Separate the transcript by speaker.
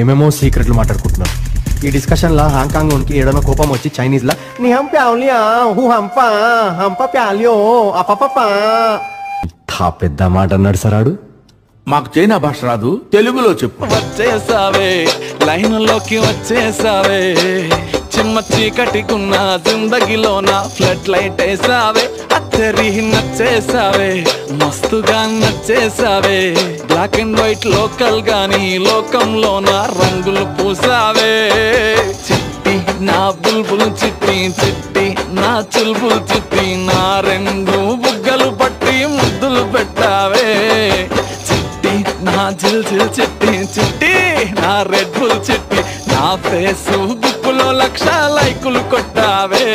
Speaker 1: ఏమేమో సీక్రెట్లు మాట్లాడుకుంటున్నారు. ఈ డిస్కషన్ లా హాంకాంగ్ ఉనికి ఏడనో కోపం వచ్చి చైనీస్ లా నీ హం ప్యాలియా హూ హంపా హంప ప్యాలియో అపపపా పెద్ద మాట అన్నాడు సరాడు.
Speaker 2: మాకు చైనా భాష రాదు, తెలుగులో చెప్పు.
Speaker 3: వచ్చేసావే లైన్లోకి వచ్చేసావే, చిమ్మ చీకటికున్న జిందగీలో నా ఫ్లడ్ లైట్ వేసావే, అత్తరి నచ్చేసావే మస్తుగా నచ్చేసావే, బ్లాక్ అండ్ వైట్ లోకల్ గాని లోకంలో నా రంగులు పూసావే, చిట్టి నా బుల్బుల్ చిట్టి చిట్టి నా చుల్బుల్ చిట్టి, నా రెండు బుగ్గలు పట్టి ముద్దులు పెట్టావే, నా జిల్ జిల్ చిట్టి చిట్టి నా రెడ్ బుల్ చిట్టి, నా ఫేస్బుక్ లో 1,00,000 లైకులు కొట్టావే.